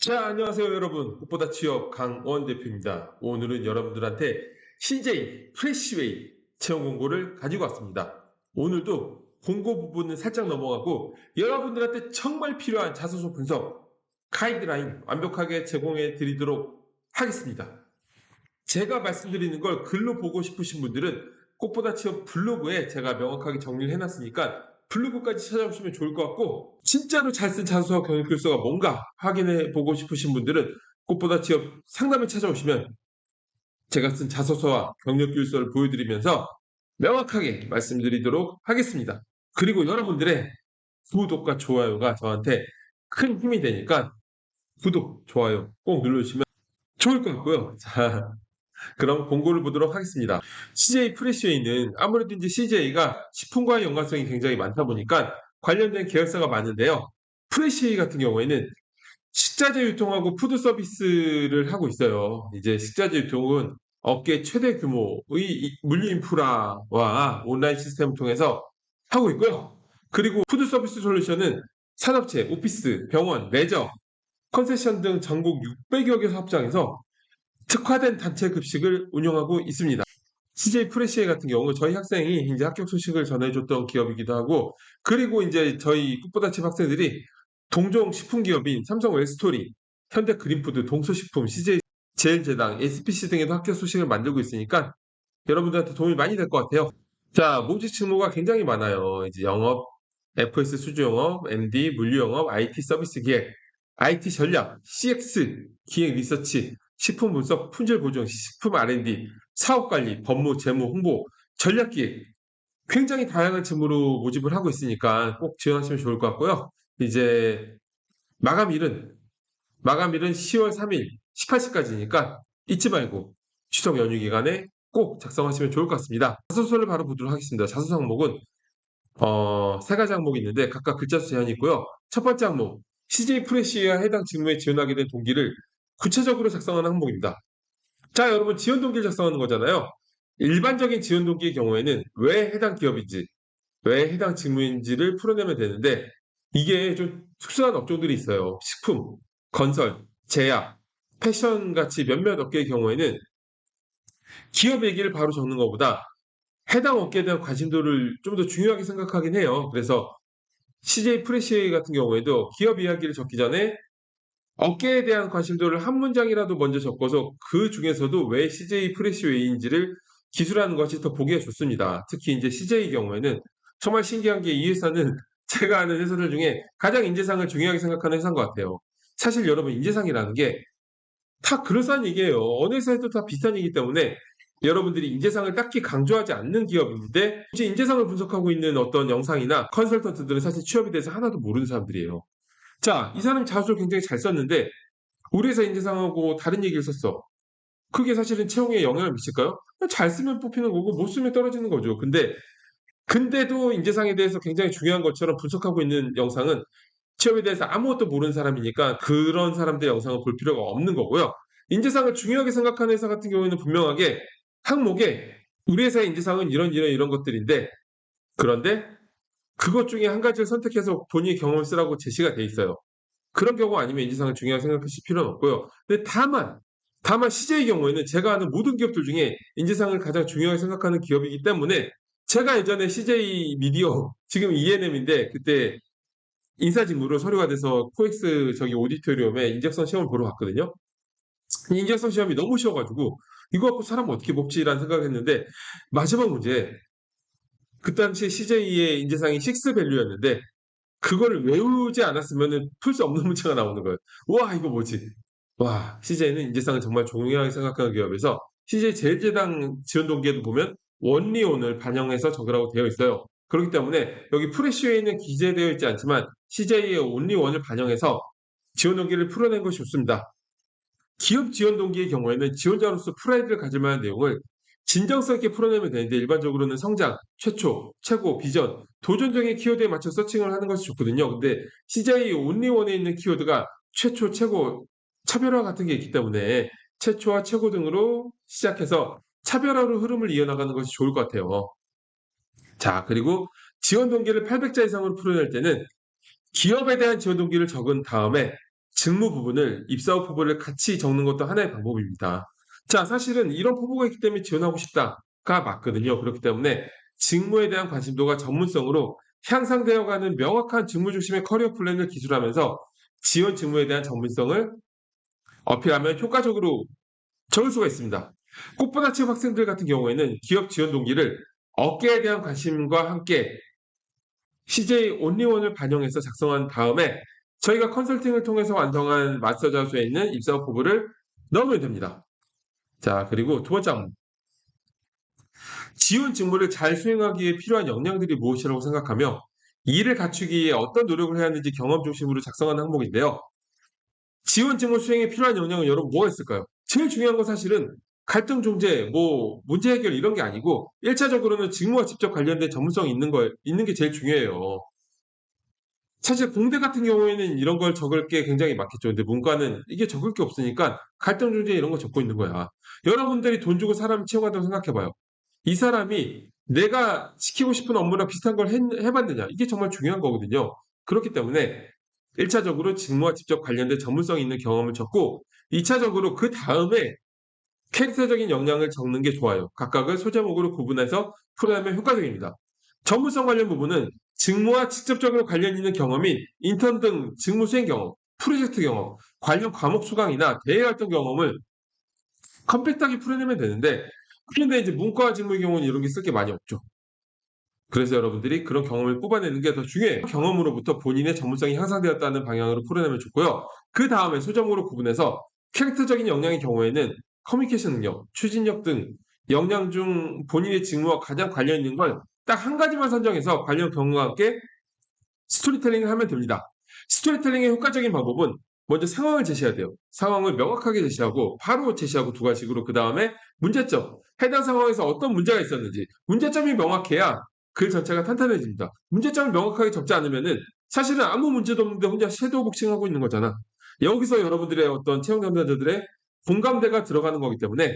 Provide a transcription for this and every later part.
자, 안녕하세요, 여러분. 꽃보다 취업 강원 대표입니다. 오늘은 여러분들한테 CJ 프레시웨이 채용 공고를 가지고 왔습니다. 오늘도 공고 부분은 살짝 넘어가고 여러분들한테 정말 필요한 자소서 분석 가이드라인 완벽하게 제공해 드리도록 하겠습니다. 제가 말씀드리는 걸 글로 보고 싶으신 분들은 꽃보다 취업 블로그에 제가 명확하게 정리를 해놨으니까 블로그까지 찾아보시면 좋을 것 같고, 진짜로 잘 쓴 자소서 경력글서가 뭔가 확인해 보고 싶으신 분들은 꽃보다 취업 상담을 찾아오시면 제가 쓴 자소서와 경력글서를 보여드리면서 명확하게 말씀드리도록 하겠습니다. 그리고 여러분들의 구독과 좋아요가 저한테 큰 힘이 되니까 구독, 좋아요 꼭 눌러주시면 좋을 것 같고요. 자, 그럼 공고를 보도록 하겠습니다. CJ 프레시웨이는 아무래도 이제 CJ가 식품과의 연관성이 굉장히 많다 보니까 관련된 계열사가 많은데요. 프레시웨이 같은 경우에는 식자재 유통하고 푸드 서비스를 하고 있어요. 이제 식자재 유통은 업계 최대 규모의 물류 인프라와 온라인 시스템을 통해서 하고 있고요. 그리고 푸드 서비스 솔루션은 산업체, 오피스, 병원, 레저, 컨세션 등 전국 600여 개 사업장에서 특화된 단체 급식을 운영하고 있습니다. CJ 프레시웨이 같은 경우 저희 학생이 이제 합격 소식을 전해줬던 기업이기도 하고, 그리고 이제 저희 꽃보다칩 학생들이 동종 식품기업인 삼성 웰스토리, 현대 그린푸드, 동서식품, CJ 제일제당, SPC 등에도 합격 소식을 만들고 있으니까 여러분들한테 도움이 많이 될 것 같아요. 자, 모집 직무가 굉장히 많아요. 이제 영업, FS 수주 영업, MD, 물류 영업, IT 서비스 기획, IT 전략, CX, 기획 리서치, 식품 분석, 품질 보증, 식품 R&D, 사업 관리, 법무, 재무, 홍보, 전략 기획. 굉장히 다양한 직무로 모집을 하고 있으니까 꼭 지원하시면 좋을 것 같고요. 이제 마감일은 마감일은 10월 3일 18시까지니까 잊지 말고 추석 연휴 기간에 꼭 작성하시면 좋을 것 같습니다. 자소서를 바로 보도록 하겠습니다. 자소서 항목은 세 가지 항목이 있는데 각각 글자 수 제한이 있고요. 첫 번째 항목, CJ 프레시와 해당 직무에 지원하게 된 동기를 구체적으로 작성하는 항목입니다. 자, 여러분, 지원 동기를 작성하는 거잖아요. 일반적인 지원 동기의 경우에는 왜 해당 기업인지, 왜 해당 직무인지를 풀어내면 되는데, 이게 좀 특수한 업종들이 있어요. 식품, 건설, 제약, 패션 같이 몇몇 업계의 경우에는 기업 얘기를 바로 적는 것보다 해당 업계에 대한 관심도를 좀 더 중요하게 생각하긴 해요. 그래서 CJ 프레시웨이 같은 경우에도 기업 이야기를 적기 전에 업계에 대한 관심도를 한 문장이라도 먼저 적어서 그 중에서도 왜 CJ 프레시웨이인지를 기술하는 것이 더 보기가 좋습니다. 특히 이제 CJ 경우에는 정말 신기한 게 이 회사는 제가 아는 회사들 중에 가장 인재상을 중요하게 생각하는 회사인 것 같아요. 사실 여러분, 인재상이라는 게 다 그럴싸한 얘기예요. 어느 회사에도 다 비슷한 얘기이기 때문에 여러분들이 인재상을 딱히 강조하지 않는 기업인데 굳이 인재상을 분석하고 있는 어떤 영상이나 컨설턴트들은 사실 취업에 대해서 하나도 모르는 사람들이에요. 자, 이 사람이 자소를 굉장히 잘 썼는데 우리 회사 인재상하고 다른 얘기를 썼어. 그게 사실은 채용에 영향을 미칠까요? 잘 쓰면 뽑히는 거고 못 쓰면 떨어지는 거죠. 근데도 인재상에 대해서 굉장히 중요한 것처럼 분석하고 있는 영상은 취업에 대해서 아무것도 모르는 사람이니까 그런 사람들의 영상을 볼 필요가 없는 거고요. 인재상을 중요하게 생각하는 회사 같은 경우에는 분명하게 항목에 우리 회사의 인재상은 이런 것들인데, 그런데 그것 중에 한 가지를 선택해서 본인의 경험을 쓰라고 제시가 돼 있어요. 그런 경우 아니면 인재상을 중요하게 생각하실 필요는 없고요. 근데 다만 CJ의 경우에는 제가 아는 모든 기업들 중에 인재상을 가장 중요하게 생각하는 기업이기 때문에 제가 예전에 CJ 미디어, 지금 ENM인데 그때 인사직무로 서류가 돼서 코엑스 저기 오디토리움에 인적성 시험을 보러 갔거든요. 인적성 시험이 너무 쉬워가지고 이거 갖고 사람 어떻게 뽑지라는 생각을 했는데, 마지막 문제, 그 당시에 CJ의 인재상이 식스 밸류였는데 그거를 외우지 않았으면 풀 수 없는 문제가 나오는 거예요. 와, 이거 뭐지? 와, CJ는 인재상을 정말 중요하게 생각하는 기업에서 CJ 제일제당 지원 동기에도 보면 원리온을 반영해서 적으라고 되어 있어요. 그렇기 때문에 여기 프레시웨이는 기재되어 있지 않지만 CJ의 온리원을 반영해서 지원 동기를 풀어낸 것이 좋습니다. 기업 지원 동기의 경우에는 지원자로서 프라이드를 가질 만한 내용을 진정성 있게 풀어내면 되는데, 일반적으로는 성장, 최초, 최고, 비전, 도전적인 키워드에 맞춰 서칭을 하는 것이 좋거든요. 근데 CJ 온리원에 있는 키워드가 최초, 최고, 차별화 같은 게 있기 때문에 최초와 최고 등으로 시작해서 차별화로 흐름을 이어나가는 것이 좋을 것 같아요. 자, 그리고 지원 동기를 800자 이상으로 풀어낼 때는 기업에 대한 지원 동기를 적은 다음에 직무 부분을 입사 후 포부를 같이 적는 것도 하나의 방법입니다. 자, 사실은 이런 포부가 있기 때문에 지원하고 싶다가 맞거든요. 그렇기 때문에 직무에 대한 관심도가 전문성으로 향상되어 가는 명확한 직무 중심의 커리어 플랜을 기술하면서 지원 직무에 대한 전문성을 어필하면 효과적으로 적을 수가 있습니다. 꽃보다 취업 학생들 같은 경우에는 기업 지원 동기를 업계에 대한 관심과 함께 CJ 온리원을 반영해서 작성한 다음에 저희가 컨설팅을 통해서 완성한 마스터 자료에 있는 입사업 포부를 넣으면 됩니다. 자, 그리고 두 번째 항목. 지원 직무를 잘 수행하기 위해 필요한 역량들이 무엇이라고 생각하며 이를 갖추기 위해 어떤 노력을 해야 하는지 경험 중심으로 작성하는 항목인데요. 지원 직무 수행에 필요한 역량은 여러분 뭐가 있을까요? 제일 중요한 건 사실은 갈등 종제, 문제 해결 이런 게 아니고 1차적으로는 직무와 직접 관련된 전문성이 있는 게 제일 중요해요. 사실 공대 같은 경우에는 이런 걸 적을 게 굉장히 많겠죠. 근데 문과는 이게 적을 게 없으니까 갈등 중재 이런 거 적고 있는 거야. 여러분들이 돈 주고 사람 채용한다고 생각해 봐요. 이 사람이 내가 시키고 싶은 업무랑 비슷한 걸 해봤느냐. 이게 정말 중요한 거거든요. 그렇기 때문에 1차적으로 직무와 직접 관련된 전문성이 있는 경험을 적고 2차적으로 그 다음에 캐릭터적인 역량을 적는 게 좋아요. 각각을 소제목으로 구분해서 풀어내면 효과적입니다. 전문성 관련 부분은 직무와 직접적으로 관련 있는 경험인 인턴 등 직무 수행 경험, 프로젝트 경험, 관련 과목 수강이나 대외 활동 경험을 컴팩트하게 풀어내면 되는데 그런데 이제 문과 직무의 경우는 이런 게 쓸 게 많이 없죠. 그래서 여러분들이 그런 경험을 뽑아내는 게 더 중요해요. 경험으로부터 본인의 전문성이 향상되었다는 방향으로 풀어내면 좋고요. 그 다음에 소점으로 구분해서 캐릭터적인 역량의 경우에는 커뮤니케이션 능력, 추진력 등 역량 중 본인의 직무와 가장 관련 있는 걸 딱 한 가지만 선정해서 관련 경험과 함께 스토리텔링을 하면 됩니다. 스토리텔링의 효과적인 방법은 먼저 상황을 제시해야 돼요. 상황을 명확하게 제시하고 바로 제시하고 두 가지로 그 다음에 문제점, 해당 상황에서 어떤 문제가 있었는지 문제점이 명확해야 글 전체가 탄탄해집니다. 문제점을 명확하게 적지 않으면은 사실은 아무 문제도 없는데 혼자 섀도우 복싱하고 있는 거잖아. 여기서 여러분들의 어떤 채용 담당자들의 공감대가 들어가는 거기 때문에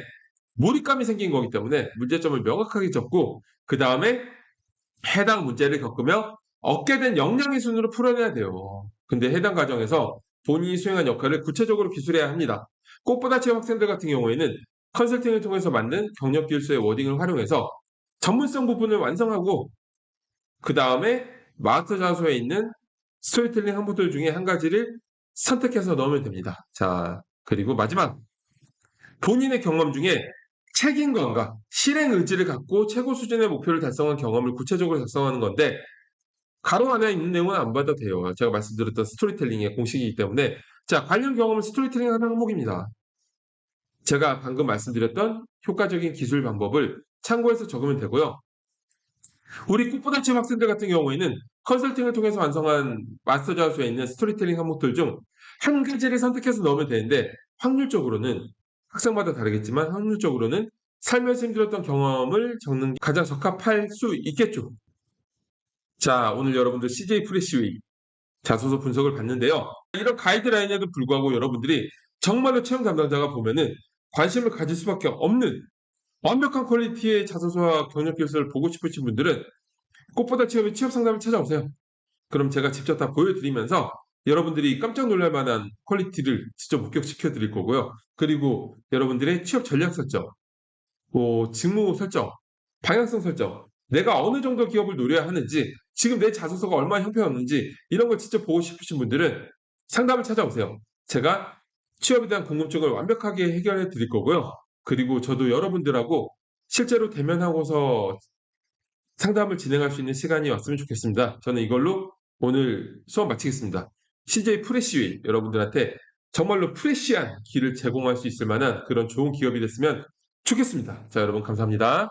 몰입감이 생긴 거기 때문에 문제점을 명확하게 적고 그 다음에 해당 문제를 겪으며 얻게 된 역량의 순으로 풀어내야 돼요. 근데 해당 과정에서 본인이 수행한 역할을 구체적으로 기술해야 합니다. 꽃보다 취업 학생들 같은 경우에는 컨설팅을 통해서 만든 경력 기술서의 워딩을 활용해서 전문성 부분을 완성하고 그 다음에 마스터 자소에 있는 스토리텔링 항목들 중에 한 가지를 선택해서 넣으면 됩니다. 자, 그리고 마지막 본인의 경험 중에 책임감과 실행 의지를 갖고 최고 수준의 목표를 달성한 경험을 구체적으로 작성하는 건데 가로 안에 있는 내용은 안 봐도 돼요. 제가 말씀드렸던 스토리텔링의 공식이기 때문에 자, 관련 경험을 스토리텔링하는 항목입니다. 제가 방금 말씀드렸던 효과적인 기술 방법을 참고해서 적으면 되고요. 우리 꽃보다 취업 학생들 같은 경우에는 컨설팅을 통해서 완성한 마스터 자소에 있는 스토리텔링 항목들 중 한 가지를 선택해서 넣으면 되는데 확률적으로는 학생마다 다르겠지만 확률적으로는 살면서 힘들었던 경험을 적는 게 가장 적합할 수 있겠죠. 자, 오늘 여러분들 CJ 프레시웨이 자소서 분석을 봤는데요. 이런 가이드라인에도 불구하고 여러분들이 정말로 채용 담당자가 보면은 관심을 가질 수밖에 없는 완벽한 퀄리티의 자소서와 경력 기술을 보고 싶으신 분들은 꽃보다 취업의 취업 상담을 찾아오세요. 그럼 제가 직접 다 보여드리면서 여러분들이 깜짝 놀랄 만한 퀄리티를 직접 목격시켜 드릴 거고요. 그리고 여러분들의 취업 전략 설정, 직무 설정, 방향성 설정, 내가 어느 정도 기업을 노려야 하는지, 지금 내 자소서가 얼마나 형편없는지 이런 걸 직접 보고 싶으신 분들은 상담을 찾아오세요. 제가 취업에 대한 궁금증을 완벽하게 해결해 드릴 거고요. 그리고 저도 여러분들하고 실제로 대면하고서 상담을 진행할 수 있는 시간이 왔으면 좋겠습니다. 저는 이걸로 오늘 수업 마치겠습니다. CJ 프레시웨이 여러분들한테 정말로 프레시한 길을 제공할 수 있을 만한 그런 좋은 기업이 됐으면 좋겠습니다. 자, 여러분 감사합니다.